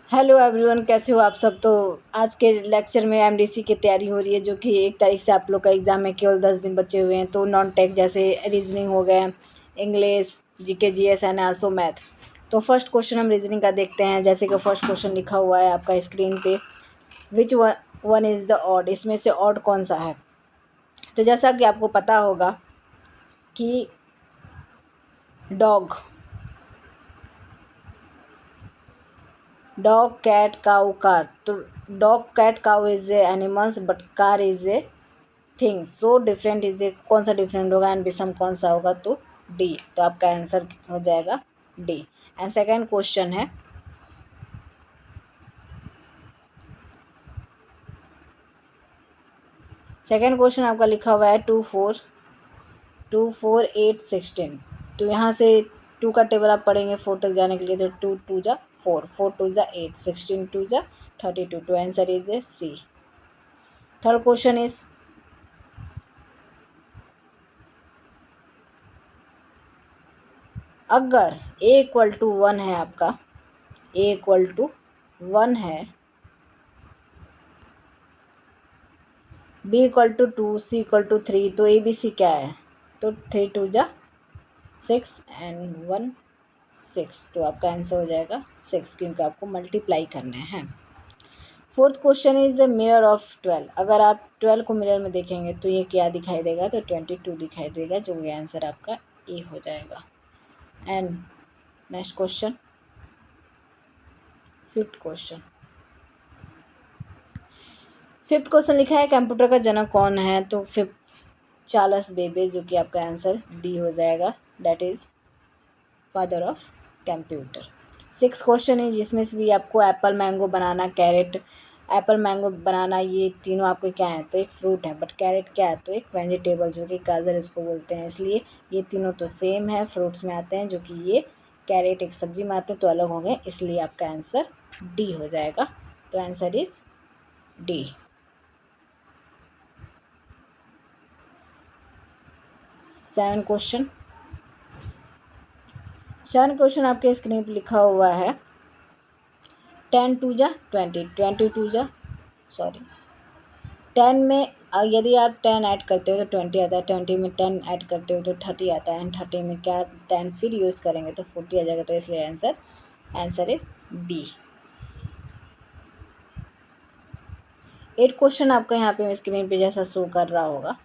Hello everyone, कैसे हो आप सब। तो आज के लेक्चर में एमडीसी की तैयारी हो रही है, जो कि 1 तारीख से आप लोग का एग्ज़ाम है। केवल 10 दिन बचे हुए हैं। तो नॉन टेक जैसे रीजनिंग हो गए, English, GK, GS and also math. तो फर्स्ट क्वेश्चन हम रीजनिंग का देखते हैं। जैसे कि फर्स्ट क्वेश्चन लिखा हुआ है आपका स्क्रीन पे, which one is the odd, इसमें से ऑड कौन सा है। तो जैसा कि आपको पता होगा कि डॉग, कैट, काऊ, कार। तो dog, cat, cow is a animals but car is a things. So different is a, कौन सा डिफरेंट होगा एंड विषम कौन सा होगा। तो डी। तो आपका आंसर हो जाएगा डी। एंड सेकेंड क्वेश्चन है, सेकेंड क्वेश्चन आपका लिखा हुआ है 2 4 तो यहाँ से 2 का टेबल आप पढ़ेंगे 4 तक जाने के लिए। तो 2 2 जा 4, 4 2 जा 8, 16 2 जा 32। तो answer is A C. Third question is, अगर ए इक्वल टू 1 है आपका, ए इक्वल टू 1 है, B equal to 2, C equal to 3, तो ए बी सी क्या है। तो 3 2 जा 6 एंड 1 6। तो आपका आंसर हो जाएगा 6, क्योंकि आपको मल्टीप्लाई करने हैं। Fourth question is the mirror of 12। अगर आप 12 को मिरर में देखेंगे तो ये क्या दिखाई देगा। तो 22 दिखाई देगा, जो ये आंसर आपका ए हो जाएगा। And next question, fifth question लिखा है, कंप्यूटर का जनक कौन है। तो चार्ल्स बेबेज, जो कि आपका आंसर बी हो जाएगा। That is father of computer. Six question है, जिसमें से भी आपको एप्पल, मैंगो, बनाना, कैरेट, एप्पल, मैंगो, बनाना, ये तीनों आपके क्या हैं। तो एक फ्रूट है, बट कैरेट क्या है। तो एक वेजिटेबल, जो कि गाजर इसको बोलते हैं। इसलिए ये तीनों तो सेम है, फ्रूट्स में आते हैं, जो कि ये कैरेट एक सब्जी में आते हैं तो अलग होंगे। इसलिए आपका आंसर डी हो जाएगा। तो answer is D. Seven question आपके स्क्रीन पर लिखा हुआ है, 10 2 जा 20, 20 2 जा 10 में यदि आप 10 ऐड करते हो तो 20 आता है। 20 में 10 ऐड करते हो तो 30 आता है। एंड 30 में क्या 10 फिर यूज़ करेंगे तो 40 आ जाएगा। तो इसलिए आंसर इज बी। 8 क्वेश्चन आपका यहाँ पे स्क्रीन पे जैसा शो कर रहा होगा।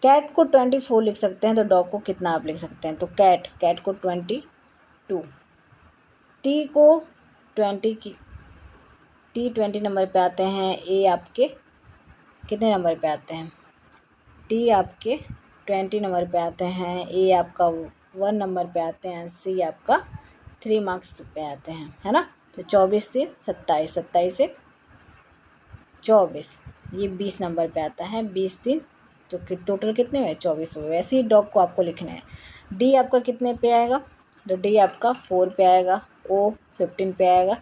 कैट को 24 लिख सकते हैं, तो डॉग को कितना आप लिख सकते हैं। तो कैट को 22, टी को 20 की, टी 20 नंबर पे आते हैं। ए आपके कितने नंबर पे आते हैं। टी आपके 20 नंबर पे आते हैं। ए आपका 1 नंबर पे आते हैं। सी आपका 3 मार्क्स पे आते हैं, है ना। तो 24 3 27, 27 से 24, ये 20 नंबर पे आता है। 20 3 तो टोटल कितने हुए, 24 हुए। वैसे ही डॉग को आपको लिखना है। डी आपका कितने पे आएगा। तो डी आपका 4 पे आएगा। ओ 15 पे आएगा।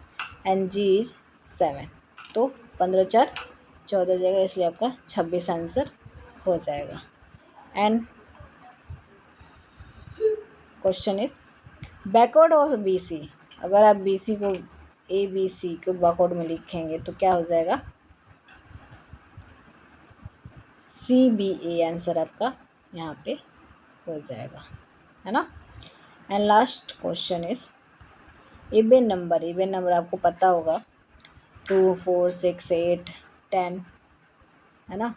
And G is 7। तो 15 4 14 जाएगा, इसलिए आपका 26 आंसर हो जाएगा। And question is, backward of B C. अगर आप बी सी को, ए बी सी को बैकवर्ड में लिखेंगे तो क्या हो जाएगा, सी बी ए। आंसर आपका यहाँ पे हो जाएगा, है ना। And last question is, even number आपको पता होगा 2 4 6 8 10, है ना।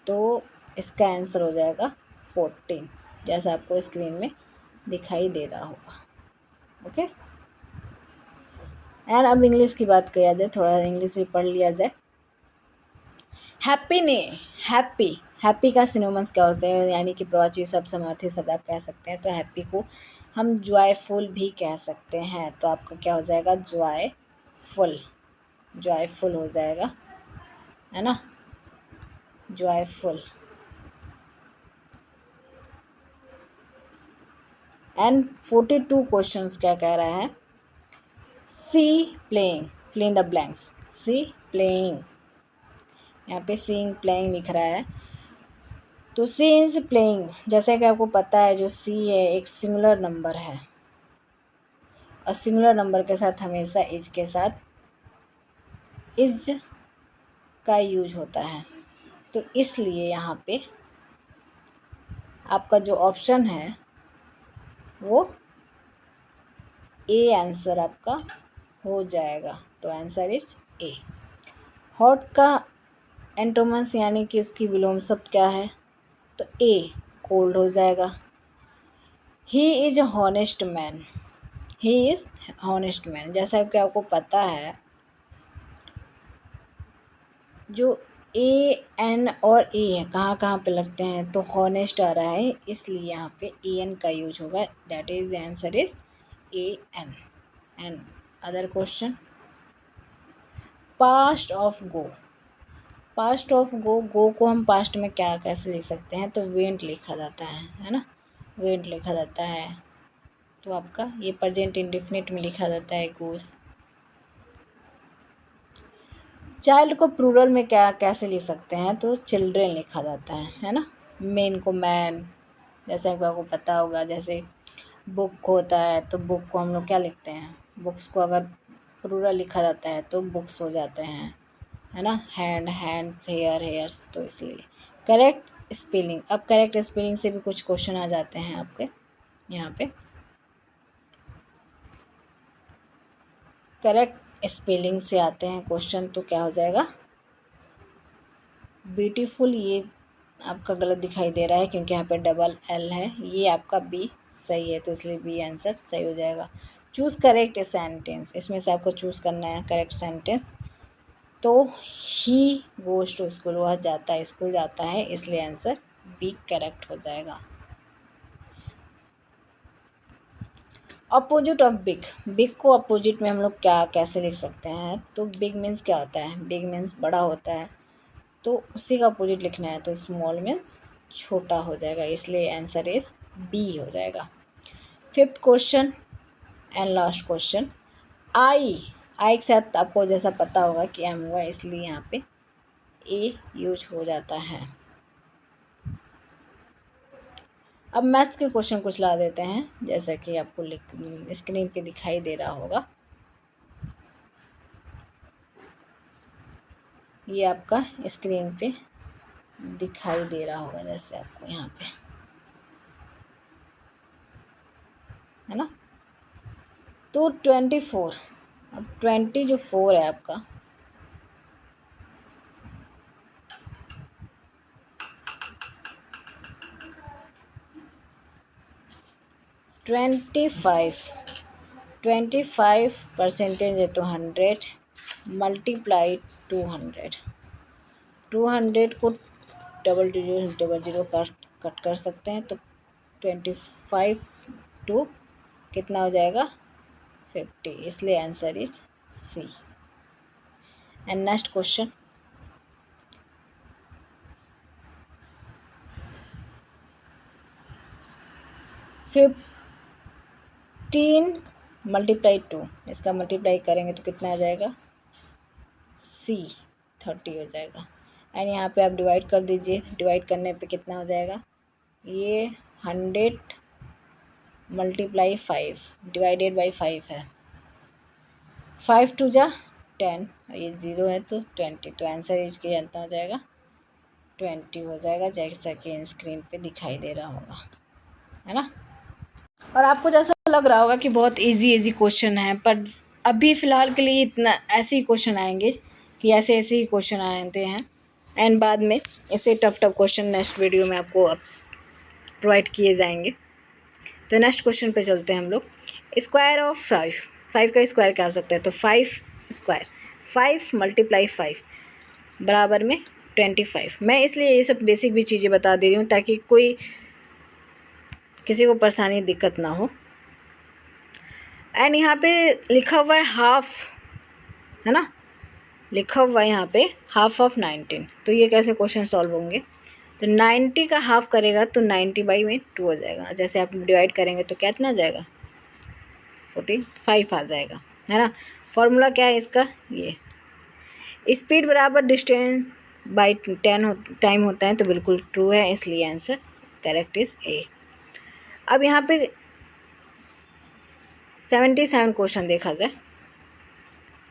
तो इसका आंसर हो जाएगा 14, जैसा आपको स्क्रीन में दिखाई दे रहा होगा। ओके। एंड अब इंग्लिश की बात किया जाए, थोड़ा इंग्लिश भी पढ़ लिया जाए। हैप्पी का सिनोनिम्स क्या होते हैं, यानी कि प्रवाची शब्द, समार्थी शब्द आप कह सकते हैं। तो हैप्पी को हम जॉयफुल भी कह सकते हैं। तो आपका क्या हो जाएगा, जॉयफुल हो जाएगा, है ना, जॉयफुल। एंड 42 क्वेश्चंस क्या कह रहा है, see playing, fill in the blanks. See playing, यहाँ पे सीइंग प्लेइंग लिख रहा है। तो सी इज प्लेइंग, जैसे कि आपको पता है जो सी है एक सिंगुलर नंबर है, और सिंगुलर नंबर के साथ हमेशा इज के साथ इज का यूज होता है। तो इसलिए यहाँ पे आपका जो ऑप्शन है वो ए आंसर आपका हो जाएगा। तो आंसर इज ए। हॉट का एंटोमस यानी कि उसकी विलोम शब्द क्या है? तो ए कोल्ड हो जाएगा। He is honest man, he is honest man. जैसा कि आपको पता है जो ए एन और ए है कहाँ कहाँ पे लगते हैं, तो हॉनेस्ट आ रहा है, इसलिए यहाँ पे ए एन का यूज होगा। That is answer is A N. And other question, past of go. Past of go, go को हम पास्ट में क्या कैसे लिख सकते हैं? तो वेंट लिखा जाता है ना, वेंट लिखा जाता है। तो आपका ये प्रेजेंट इंडेफिनिट में लिखा जाता है गोस। चाइल्ड को प्लूरल में क्या कैसे लिख सकते हैं? तो चिल्ड्रेन लिखा जाता है ना। मैन को मैन, जैसे आपको पता होगा, जैसे बुक होता है तो बुक को हम लोग क्या लिखते हैं? बुक्स को अगर प्लूरल लिखा जाता है तो बुक्स हो जाते हैं, है ना। Hand hands, hair hairs. तो इसलिए करेक्ट स्पेलिंग। अब करेक्ट स्पेलिंग से भी कुछ क्वेश्चन आ जाते हैं आपके यहाँ पे। करेक्ट स्पेलिंग से आते हैं क्वेश्चन, तो क्या हो जाएगा? ब्यूटीफुल, ये आपका गलत दिखाई दे रहा है क्योंकि यहाँ पे डबल एल है। ये आपका बी सही है, तो इसलिए बी आंसर सही हो जाएगा। चूज़ करेक्ट सेंटेंस, इसमें से आपको चूज़ करना है करेक्ट सेंटेंस। तो ही गोज़ टू स्कूल, वह जाता है, स्कूल जाता है, इसलिए आंसर बी करेक्ट हो जाएगा। अपोजिट ऑफ बिग, बिग को अपोजिट में हम लोग क्या कैसे लिख सकते हैं? तो बिग मीन्स क्या होता है? बिग मीन्स बड़ा होता है, तो उसी का अपोजिट लिखना है, तो स्मॉल मीन्स छोटा हो जाएगा, इसलिए आंसर इज बी हो जाएगा। Fifth question and last question, I. I के साथ आपको जैसा पता होगा कि एम हुआ, इसलिए यहाँ पे ए यूज हो जाता है। अब मैथ्स के क्वेश्चन कुछ ला देते हैं, जैसा कि आपको स्क्रीन पे दिखाई दे रहा होगा। ये आपका स्क्रीन पे दिखाई दे रहा होगा, जैसे आपको यहाँ पे, है ना। तो 24, अब 20 जो 4 है आपका, ट्वेंटी फाइव परसेंटेज है तो 100 मल्टीप्लाई 200। 200 को डबल जीरो कट कर सकते हैं, तो 25 टू कितना हो जाएगा? 50, इसलिए answer is C. And next question, 15 multiply 2, इसका मल्टीप्लाई करेंगे तो कितना आ जाएगा? सी 30 हो जाएगा। एंड यहाँ पे आप डिवाइड कर दीजिए, डिवाइड करने पे कितना हो जाएगा? ये 100 मल्टीप्लाई 5 डिवाइडेड बाई 5 है, 5 टू जा 10, ये 0 है तो 20, तो आंसर इज के जानता हो जाएगा 20 हो जाएगा, जैसा कि स्क्रीन पे दिखाई दे रहा होगा, है ना। और आपको जैसा लग रहा होगा कि बहुत इजी क्वेश्चन है, पर अभी फ़िलहाल के लिए इतना ऐसे ही क्वेश्चन आएंगे कि ऐसे ही क्वेश्चन आते हैं, एंड बाद में ऐसे टफ क्वेश्चन नेक्स्ट वीडियो में आपको प्रोवाइड किए जाएंगे। तो नेक्स्ट क्वेश्चन पे चलते हैं हम लोग। स्क्वायर ऑफ 5 का स्क्वायर क्या हो सकता है? तो 5 स्क्वायर, 5 मल्टीप्लाई 5 बराबर में 25। मैं इसलिए ये सब बेसिक भी चीज़ें बता दे रही हूँ ताकि कोई किसी को परेशानी दिक्कत ना हो। एंड यहाँ पे लिखा हुआ है हाफ, है ना, लिखा हुआ है यहाँ पे हाफ ऑफ 19। तो ये कैसे क्वेश्चन सॉल्व होंगे? तो 90 का हाफ करेगा तो 90 बाई में 2 हो जाएगा, जैसे आप डिवाइड करेंगे तो क्या इतना आ जाएगा? 45 आ जाएगा, है ना। फॉर्मूला क्या है इसका? ये स्पीड बराबर डिस्टेंस बाई 10 टाइम होता है, तो बिल्कुल ट्रू है, इसलिए आंसर करेक्ट इज ए। अब यहाँ पे 77 क्वेश्चन देखा जाए।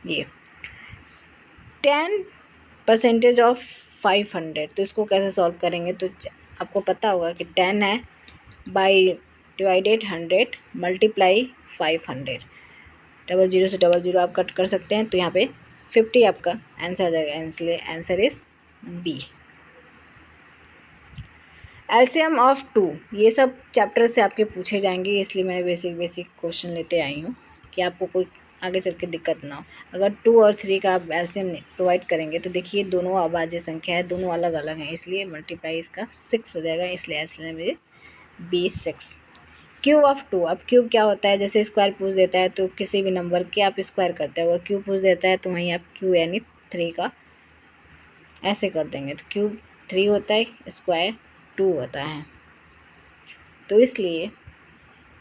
ये 10% ऑफ 500, तो इसको कैसे सॉल्व करेंगे? तो आपको पता होगा कि 10 है बाई डिवाइडेड 100 मल्टीप्लाई 500, 00 से 00 आप कट कर सकते हैं, तो यहाँ पे 50 आपका आंसर आ जाएगा, इसलिए answer is B. LCM of 2, ये सब चैप्टर से आपके पूछे जाएंगे, इसलिए मैं बेसिक क्वेश्चन लेते आई हूँ कि आपको कोई आगे चल के दिक्कत ना हो। अगर 2 और 3 का आप एलसीएम प्रोवाइड करेंगे तो देखिए दोनों अभाज्य संख्या है, दोनों अलग अलग हैं, इसलिए मल्टीप्लाई इसका 6 हो जाएगा, इसलिए एलसीएम में बी 6। क्यूब ऑफ 2, अब क्यूब क्या होता है? जैसे स्क्वायर पूछ देता है तो किसी भी नंबर के आप स्क्वायर करते हो, क्यूब पूछ देता है तो वहीं आप क्यूब यानी 3 का ऐसे कर देंगे, तो क्यूब 3 होता है, स्क्वायर 2 होता है, तो इसलिए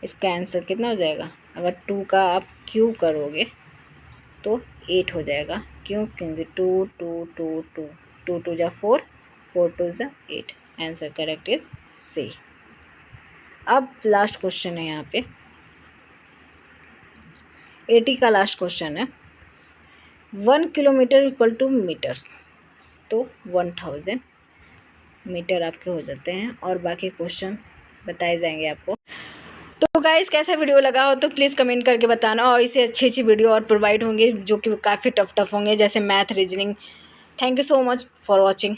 इसका आंसर कितना हो जाएगा? अगर 2 का आप क्यूब करोगे तो 8 हो जाएगा, क्यों? क्योंकि 2 2 2 2 2 2 जा 4, 4 2 जा 8, आंसर करेक्ट इज सी। अब लास्ट क्वेश्चन है यहाँ पे 80 का लास्ट क्वेश्चन है। 1 किलोमीटर इक्वल टू मीटर्स, तो 1000 मीटर आपके हो जाते हैं, और बाकी क्वेश्चन बताए जाएंगे आपको। तो गाइस कैसा वीडियो लगा हो तो प्लीज़ कमेंट करके बताना, और इससे अच्छी वीडियो और प्रोवाइड होंगे जो कि काफ़ी टफ होंगे, जैसे math, reasoning. Thank you so much for watching.